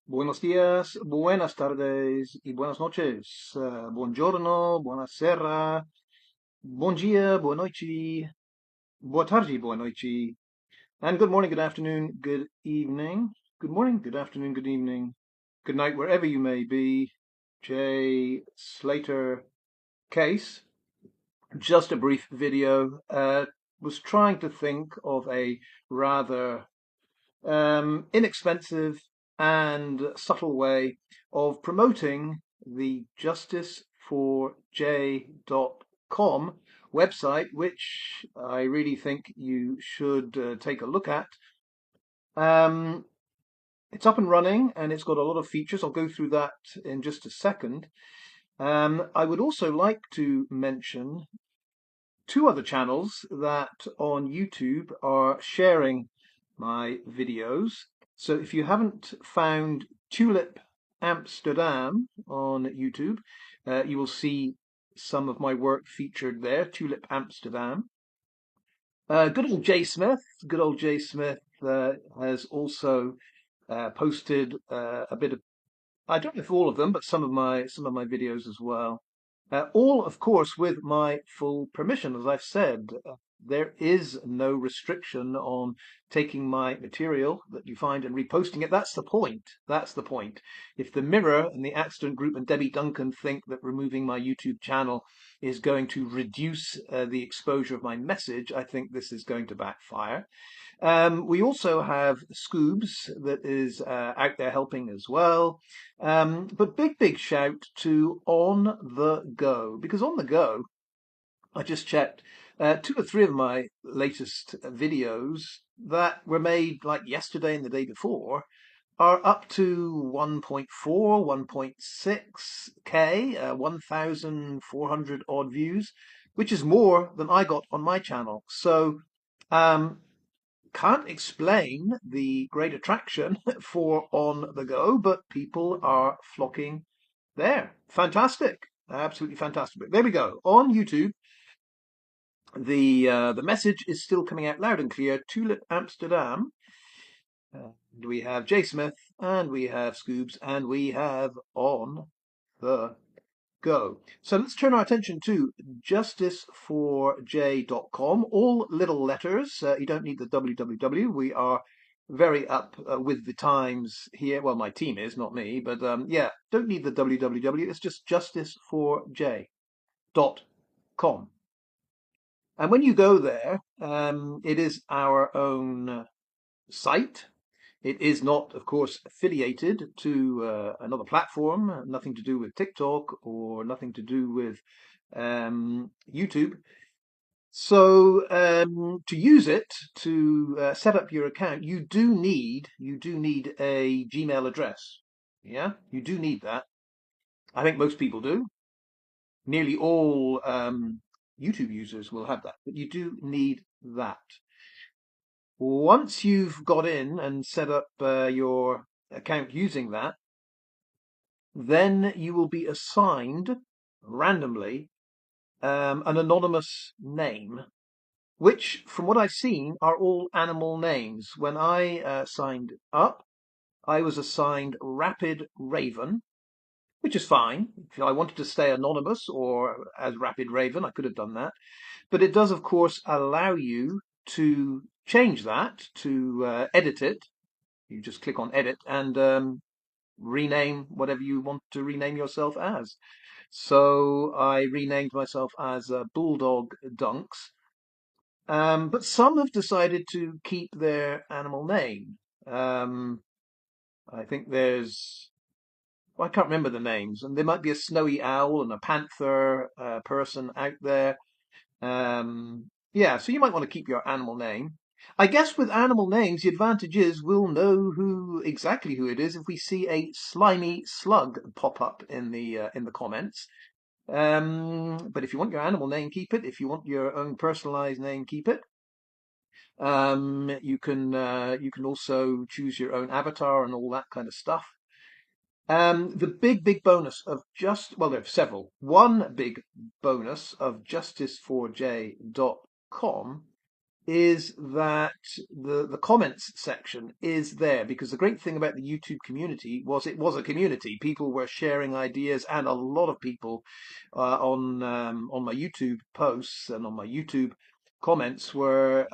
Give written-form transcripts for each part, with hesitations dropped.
Buenos días, buenas tardes y buenas noches. Buongiorno, buonasera, bom dia, boa noite, boa tarde, boa noite, and good morning, good afternoon, good evening, good morning, good afternoon, good evening, good night, wherever you may be. Jay Slater case. Just a brief video. Was trying to think of a rather inexpensive and subtle way of promoting the justiceforj.com website, which I really think you should take a look at. Um, it's up and running and it's got a lot of features. I'll go through that in just a second. I would also like to mention two other channels that on YouTube are sharing my videos. So if you haven't found Tulip Amsterdam on YouTube, you will see some of my work featured there, Tulip Amsterdam. Good old Jay Smith, good old Jay Smith has also posted a bit of, I don't know if all of them, but some of my videos as well. All, of course, with my full permission. As I've said, there is no restriction on taking my material that you find and reposting it. That's the point. That's the point. If the Mirror and the Accident Group and Debbie Duncan think that removing my YouTube channel is going to reduce the exposure of my message, I think this is going to backfire. We also have Scoobs that is out there helping as well. But big shout to On the Go, because On the Go, I just checked, two or three of my latest videos that were made like yesterday and the day before are up to 1.4, 1.6K, 1,400 odd views, which is more than I got on my channel. So, um, can't explain the great attraction for On the Go, but people are flocking there. Fantastic. Absolutely fantastic. But there we go. On YouTube, the message is still coming out loud and clear. Tulip Amsterdam. We have Jay Smith, and we have Scoobs, and we have On the Go. So let's turn our attention to justiceforj.com, all little letters. You don't need the www. We are very up with the times here. Well, my team is, not me, but yeah, don't need the www. It's just justiceforj.com. And when you go there, it is our own site. It is not, of course, affiliated to another platform, nothing to do with TikTok or nothing to do with YouTube. So to use it, to set up your account, you do need a Gmail address. Yeah, you do need that. I think most people do. Nearly all YouTube users will have that, but you do need that. Once you've got in and set up your account using that, then you will be assigned randomly an anonymous name, which, from what I've seen, are all animal names. When I signed up, I was assigned Rapid Raven, which is fine. If I wanted to stay anonymous or as Rapid Raven, I could have done that. But it does, of course, allow you to change that, to edit it. You just click on edit and rename whatever you want to rename yourself as. So I renamed myself as Bulldog Dunks. But some have decided to keep their animal name. I think well, I can't remember the names, and there might be a snowy owl and a panther person out there. Yeah, so you might want to keep your animal name. I guess with animal names, the advantage is we'll know exactly who it is if we see a slimy slug pop up in the comments. But if you want your animal name, keep it. If you want your own personalized name, keep it. You can also choose your own avatar and all that kind of stuff. The big bonus of well, there are several. One big bonus of justiceforj.com is that the comments section is there, because the great thing about the YouTube community was it was a community. People were sharing ideas, and a lot of people on my YouTube posts and on my YouTube comments were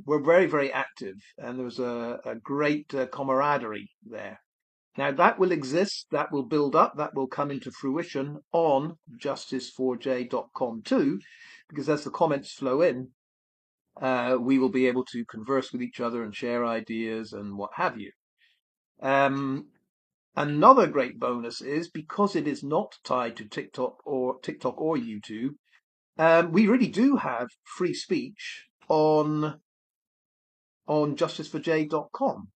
very, very active, and there was a great camaraderie there. Now that will exist, that will build up, that will come into fruition on justice4j.com too, because as the comments flow in, we will be able to converse with each other and share ideas and what have you. Um, Another great bonus is, because it is not tied to TikTok or YouTube, we really do have free speech on justiceforj.com,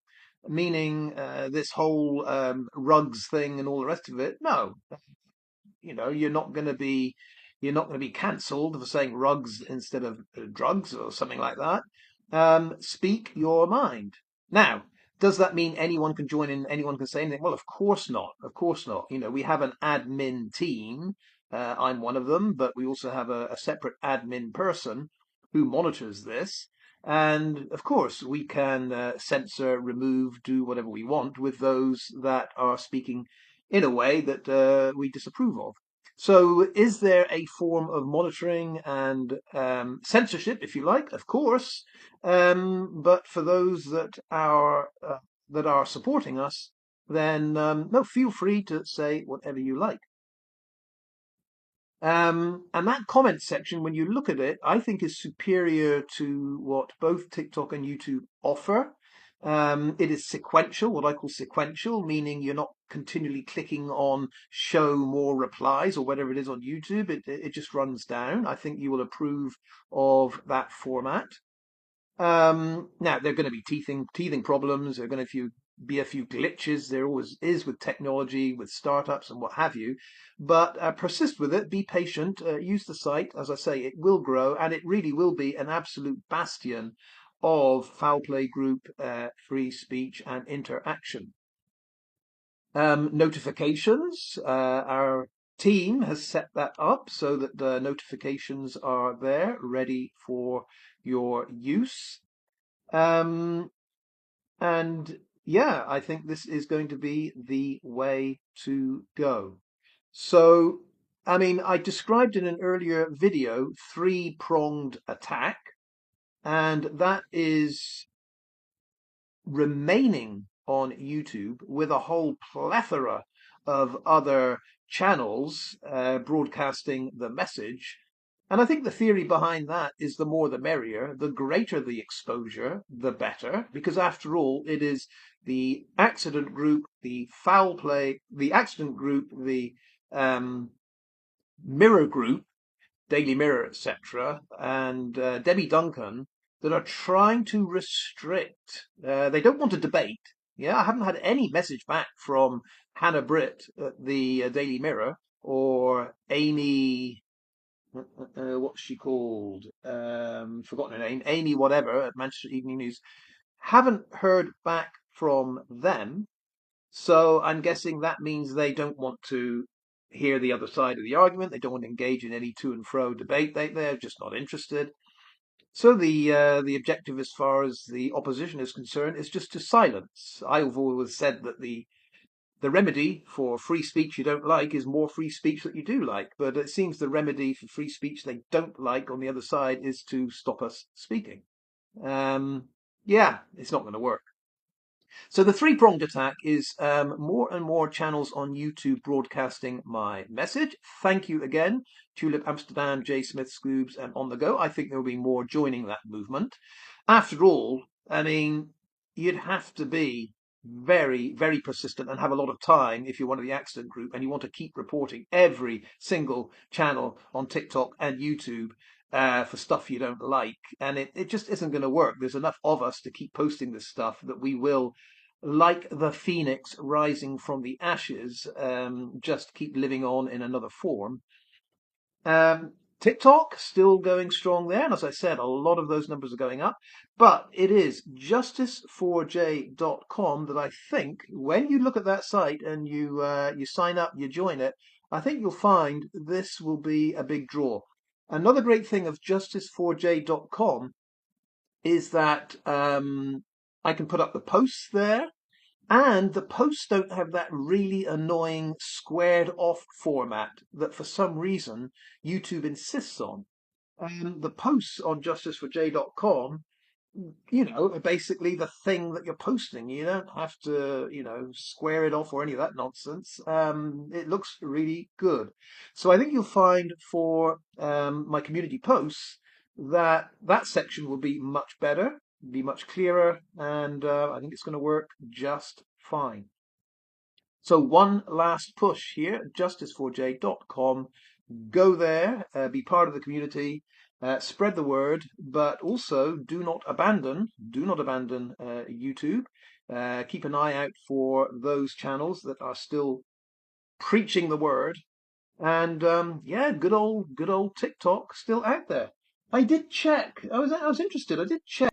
meaning this whole rugs thing and all the rest of it. No, you're not going to be cancelled for saying rugs instead of drugs or something like that. Speak your mind. Now, does that mean anyone can join in, anyone can say anything? Well, of course not, of course not. We have an admin team. I'm one of them, but we also have a separate admin person who monitors this. And of course, we can censor, remove, do whatever we want with those that are speaking in a way that we disapprove of. So, is there a form of monitoring and censorship, if you like? Of course, but for those that are supporting us, then no, feel free to say whatever you like. And that comment section, when you look at it, I think is superior to what both TikTok and YouTube offer. It is sequential, what I call sequential, meaning you're not continually clicking on show more replies or whatever it is on YouTube. It just runs down. I think you will approve of that format. Now there are going to be teething problems. There are going to be a few glitches. There always is with technology, with startups and what have you. But persist with it. Be patient. Use the site. As I say, it will grow, and it really will be an absolute bastion of foul play group, free speech, and interaction. Notifications. Our team has set that up so that the notifications are there, ready for your use. Um, and yeah, I think this is going to be the way to go. So, I mean, I described in an earlier video three-pronged attack, and that is remaining on YouTube with a whole plethora of other channels broadcasting the message. And I think the theory behind that is the more the merrier, the greater the exposure, the better, because after all, it is the accident group, the foul play, the accident group, the um, mirror group, Daily Mirror, etc., and Debbie Duncan that are trying to restrict. They don't want to debate. Yeah, I haven't had any message back from Hannah Britt at the Daily Mirror or Amy. What's she called? Forgotten her name. Amy whatever at Manchester Evening News. Haven't heard back from them. So I'm guessing that means they don't want to hear the other side of the argument. They don't want to engage in any to and fro debate. They're just not interested. So the objective, as far as the opposition is concerned, is just to silence. I've always said that the remedy for free speech you don't like is more free speech that you do like. But it seems the remedy for free speech they don't like on the other side is to stop us speaking. Yeah, it's not going to work. So the three-pronged attack is more and more channels on YouTube broadcasting my message. Thank you again, Tulip Amsterdam, J Smith, Scoobs, and On The Go. I think there will be more joining that movement. After all, I mean, you'd have to be very, very persistent and have a lot of time if you're one of the accident group and you want to keep reporting every single channel on TikTok and YouTube for stuff you don't like. And it just isn't going to work. There's enough of us to keep posting this stuff that we will, like the phoenix rising from the ashes, just keep living on in another form. TikTok still going strong there, and as I said, a lot of those numbers are going up. But it is justice4j.com that I think, when you look at that site and you sign up, you join it, I think you'll find this will be a big draw. Another great thing of justice4j.com is that I can put up the posts there, and the posts don't have that really annoying squared off format that for some reason YouTube insists on. The posts on justiceforj.com, are basically the thing that you're posting. You don't have to, square it off or any of that nonsense. It looks really good. So I think you'll find for my community posts that that section will be much better, be much clearer, and I think it's going to work just fine. So one last push here, justiceforj.com. Go there, be part of the community, spread the word, but also do not abandon YouTube. Keep an eye out for those channels that are still preaching the word. And yeah, good old TikTok still out there. I did check. I was interested. I did check.